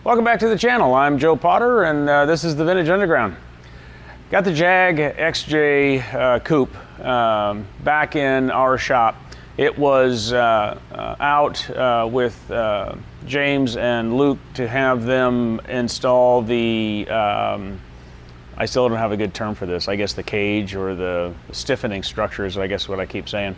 Welcome back to the channel. I'm Joe Potter, and this is the Vintage Underground. Got the Jag XJ coupe back in our shop. It was out with James and Luke to have them install the, I still don't have a good term for this, I guess the cage or the stiffening structures, I guess what I keep saying.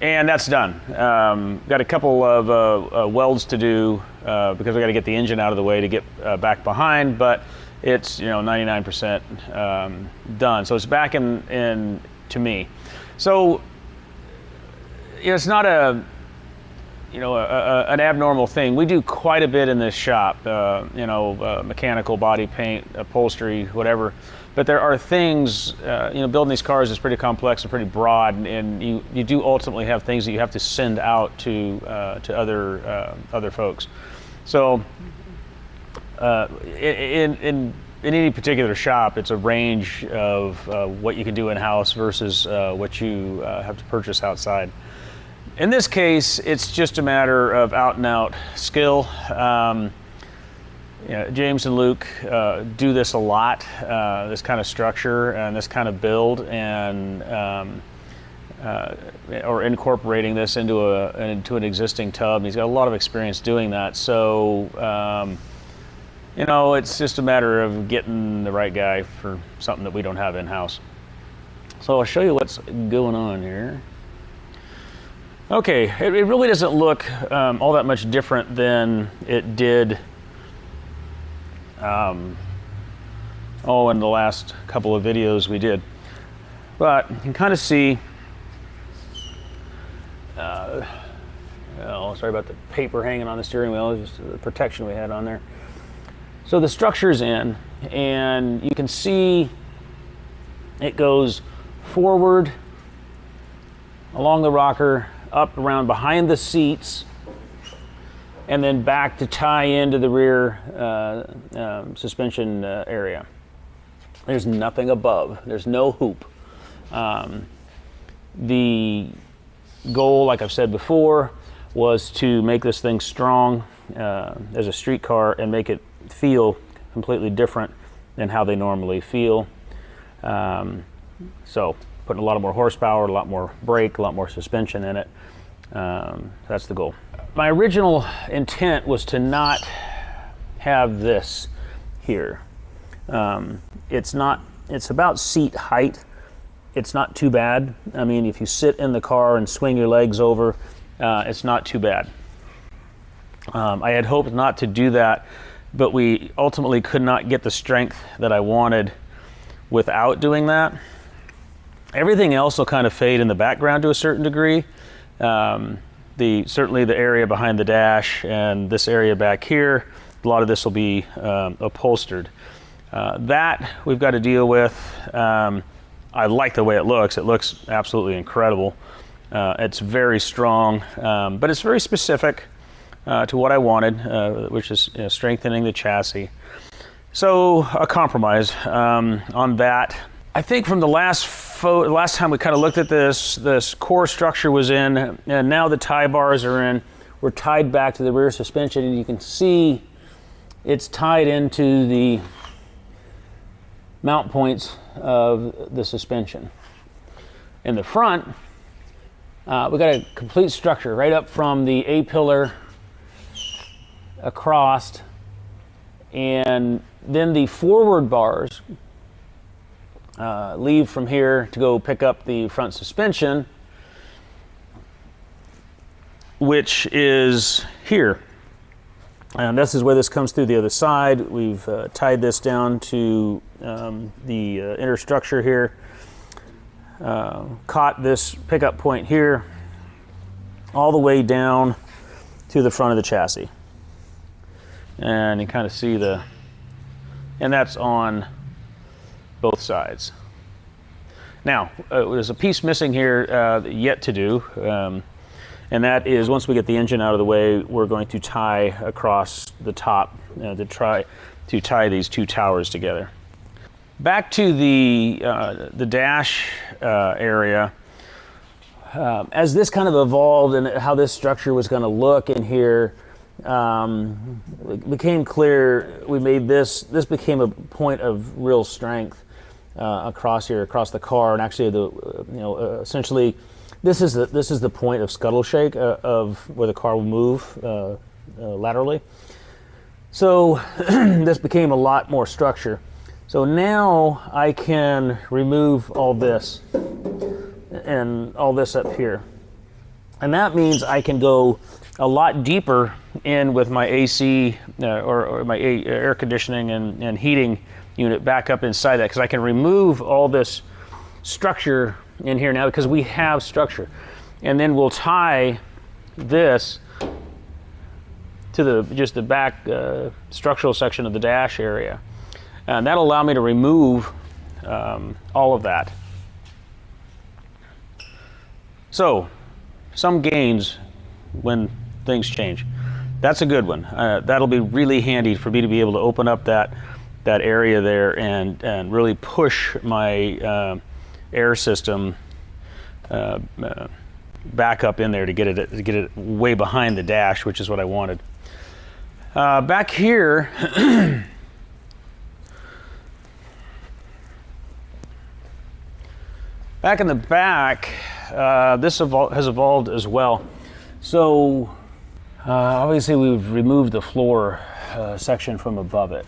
And that's done. Got a couple of welds to do because I got to get the engine out of the way to get back behind, but it's 99% done. So it's back in to me. So it's not an abnormal thing. We do quite a bit in this shop, mechanical, body paint, upholstery, whatever. But there are things, building these cars is pretty complex and pretty broad, and you do ultimately have things that you have to send out to other folks. So in any particular shop, it's a range of what you can do in-house versus what you have to purchase outside. In this case, it's just a matter of out-and-out skill. James and Luke do this a lot, this kind of structure and this kind of build, and or incorporating this into an existing tub. He's got a lot of experience doing that. So, it's just a matter of getting the right guy for something that we don't have in-house. So I'll show you what's going on here. Okay, it really doesn't look all that much different than it did in the last couple of videos we did. But you can kind of see, sorry about the paper hanging on the steering wheel, just the protection we had on there. So the structure's in, and you can see it goes forward along the rocker, up around behind the seats, and then back to tie into the rear suspension area. There's nothing above. There's no hoop. The goal, like I've said before, was to make this thing strong as a street car and make it feel completely different than how they normally feel. So putting a lot more horsepower, a lot more brake, a lot more suspension in it. That's the goal. My original intent was to not have this here. It's about seat height. It's not too bad. I mean, if you sit in the car and swing your legs over, it's not too bad. I had hoped not to do that, but we ultimately could not get the strength that I wanted without doing that. Everything else will kind of fade in the background to a certain degree. Certainly the area behind the dash and this area back here, a lot of this will be upholstered. That we've got to deal with. I like the way it looks. It looks absolutely incredible. It's very strong, but it's very specific to what I wanted, which is strengthening the chassis. So a compromise on that. I think from the last time we kind of looked at this core structure was in, and now the tie bars are in. We're tied back to the rear suspension, and you can see it's tied into the mount points of the suspension. In the front, we got a complete structure right up from the A-pillar across, and then the forward bars leave from here to go pick up the front suspension, which is here. And this is where this comes through the other side. We've tied this down to the inner structure here, caught this pickup point here all the way down to the front of the chassis. And you kind of see and that's on both sides. Now, there's a piece missing here yet to do, and that is once we get the engine out of the way, we're going to tie across the top to try to tie these two towers together. Back to the dash area. As this kind of evolved and how this structure was going to look in here, it became clear we made this became a point of real strength across the car, and actually essentially this is the point of scuttle shake of where the car will move laterally. So this became a lot more structure. So now I can remove all this and all this up here. And that means I can go a lot deeper in with my AC or my air conditioning and heating unit back up inside that, because I can remove all this structure in here now because we have structure. And then we'll tie this to just the back structural section of the dash area. And that'll allow me to remove all of that. So, some gains when things change. That's a good one. That'll be really handy for me to be able to open up that area there and really push my air system back up in there to get it way behind the dash, which is what I wanted. Back here, back in the back, this has evolved as well. So obviously we've removed the floor section from above it.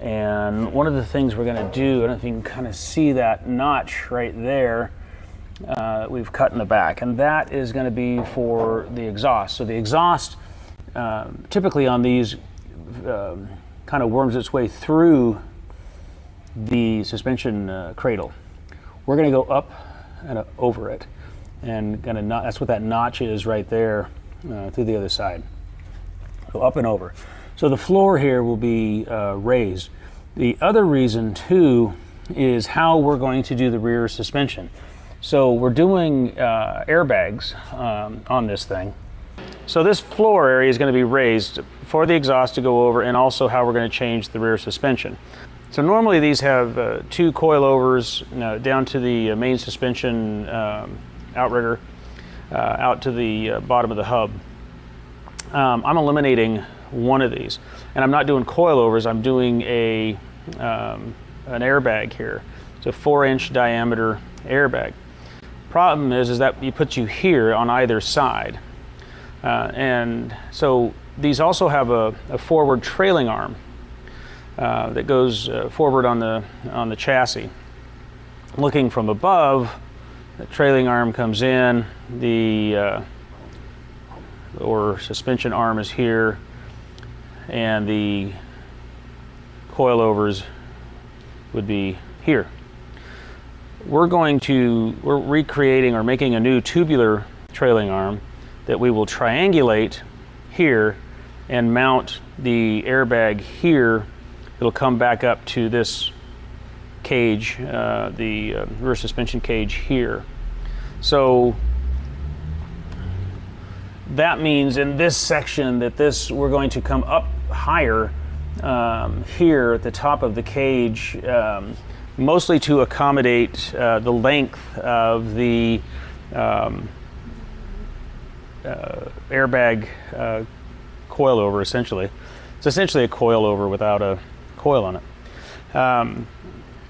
And one of the things we're going to do, I don't know if you can kind of see that notch right there that we've cut in the back. And that is going to be for the exhaust. So the exhaust typically on these kind of worms its way through the suspension cradle. We're going to go up and over it, and that's what that notch is right there through the other side. So up and over. So the floor here will be raised. The other reason too is how we're going to do the rear suspension. So we're doing airbags on this thing. So this floor area is going to be raised for the exhaust to go over, and also how we're going to change the rear suspension. So normally these have 2 coilovers down to the main suspension outrigger, out to the bottom of the hub. I'm eliminating one of these, and I'm not doing coilovers. I'm doing an airbag here. It's a 4-inch diameter airbag. Problem is that it puts you here on either side, and so these also have a forward trailing arm that goes forward on the chassis. Looking from above, the trailing arm comes in, the suspension arm is here, and the coilovers would be here. We're recreating or making a new tubular trailing arm that we will triangulate here and mount the airbag here. It'll come back up to this cage, the rear suspension cage here. So that means in this section that we're going to come up higher here at the top of the cage, mostly to accommodate the length of the airbag coilover. Essentially, it's essentially a coilover without a coil on it.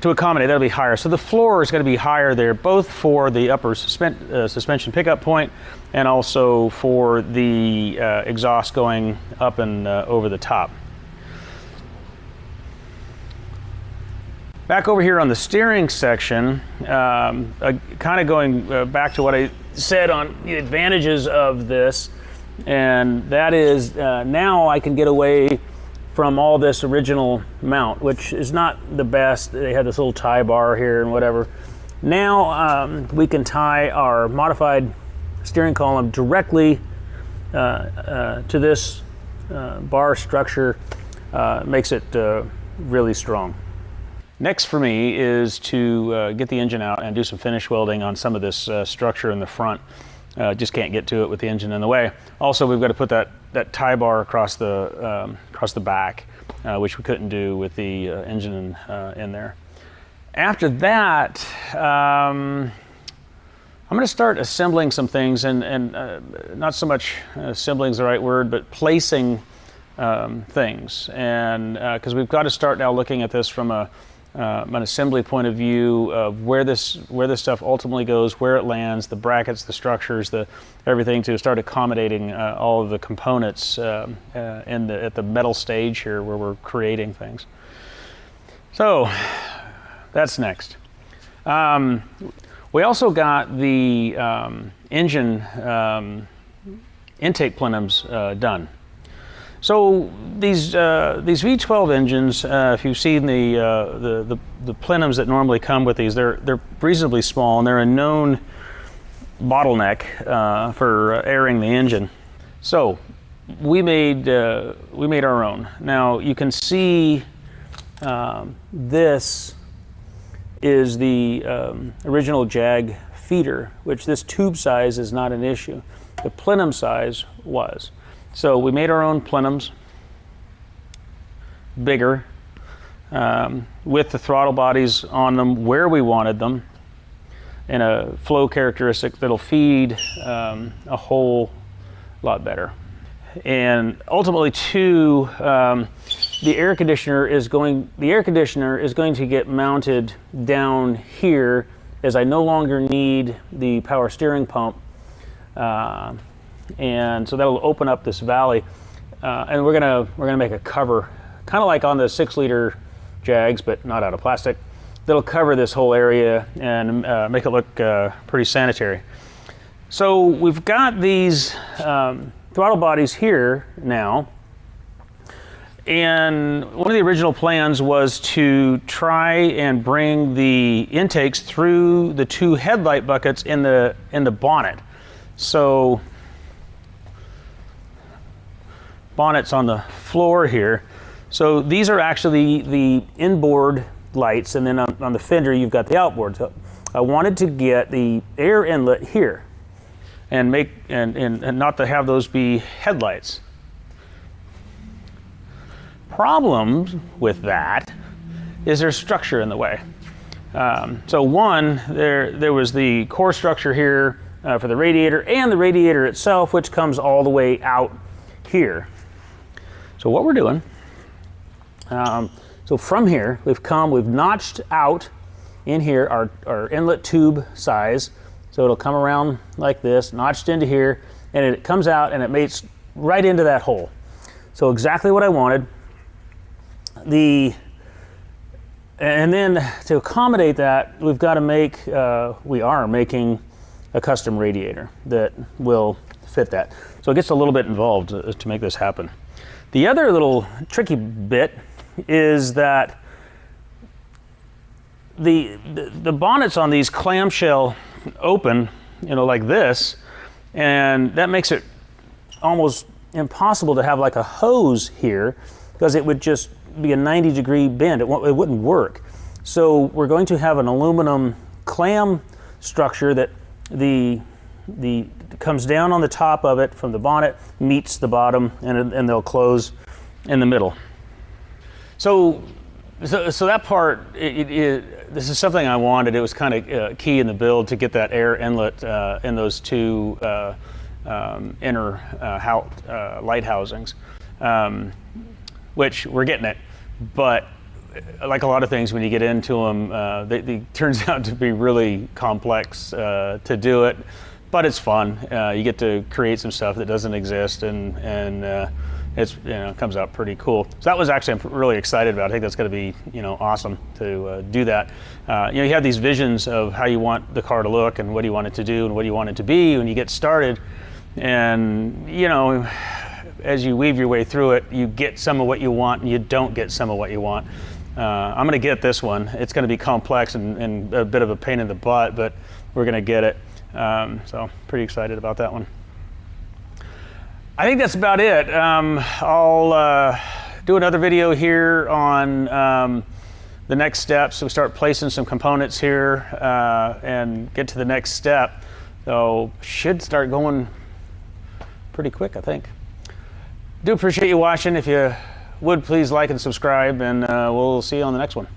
To accommodate, that'll be higher. So the floor is going to be higher there, both for the upper suspension pickup point and also for the exhaust going up and over the top. Back over here on the steering section, kind of going back to what I said on the advantages of this, and that is now I can get away from all this original mount, which is not the best. They had this little tie bar here and whatever. Now we can tie our modified steering column directly to this bar structure. Makes it really strong. Next for me is to get the engine out and do some finish welding on some of this structure in the front. Just can't get to it with the engine in the way. Also, we've got to put that tie bar across the back, which we couldn't do with the engine in there. After that, I'm going to start assembling some things, and not so much assembling is the right word, but placing things, and because we've got to start now looking at this from an assembly point of view of where this stuff ultimately goes, where it lands, the brackets, the structures, everything, to start accommodating all of the components at the metal stage here where we're creating things. So that's next. We also got the engine intake plenums done. So these V12 engines, if you've seen the plenums that normally come with these, they're reasonably small, and they're a known bottleneck for airing the engine. So we made our own. Now you can see this is the original Jag feeder, which this tube size is not an issue. The plenum size was. So we made our own plenums, bigger, with the throttle bodies on them where we wanted them, and a flow characteristic that'll feed a whole lot better. And ultimately, too, the air conditioner is going to get mounted down here, as I no longer need the power steering pump. And so that'll open up this valley, and we're gonna make a cover, kind of like on the 6-liter Jags, but not out of plastic. That'll cover this whole area and make it look pretty sanitary. So we've got these throttle bodies here now, and one of the original plans was to try and bring the intakes through the 2 headlight buckets in the bonnet. So bonnet's on the floor here. So these are actually the inboard lights, and then on the fender you've got the outboard. So I wanted to get the air inlet here and not to have those be headlights. Problem with that is there's structure in the way. So one, there was the core structure here for the radiator, and the radiator itself, which comes all the way out here. So what we're doing, so from here, we've notched out in here our inlet tube size. So it'll come around like this, notched into here, and it comes out and it mates right into that hole. So exactly what I wanted. And then to accommodate that, we've got to we are making a custom radiator that will fit that. So it gets a little bit involved to make this happen. The other little tricky bit is that the bonnets on these clamshell open, like this, and that makes it almost impossible to have like a hose here, because it would just be a 90-degree bend. It wouldn't work. So we're going to have an aluminum clam structure that comes down on the top of it from the bonnet, meets the bottom, and they'll close in the middle. So that part, this is something I wanted. It was kind of key in the build to get that air inlet in those 2 inner light housings, which we're getting it. But like a lot of things, when you get into them, they turns out to be really complex to do it. But it's fun. You get to create some stuff that doesn't exist, and it's comes out pretty cool. So that was actually, I'm really excited about. I think that's going to be awesome to do that. You have these visions of how you want the car to look, and what do you want it to do, and what do you want it to be when you get started. And as you weave your way through it, you get some of what you want, and you don't get some of what you want. I'm going to get this one. It's going to be complex and a bit of a pain in the butt, but we're going to get it. So pretty excited about that one. I think that's about it. I'll do another video here on the next steps. We start placing some components here and get to the next step. So should start going pretty quick, I think. Do appreciate you watching. If you would, please like and subscribe, and we'll see you on the next one.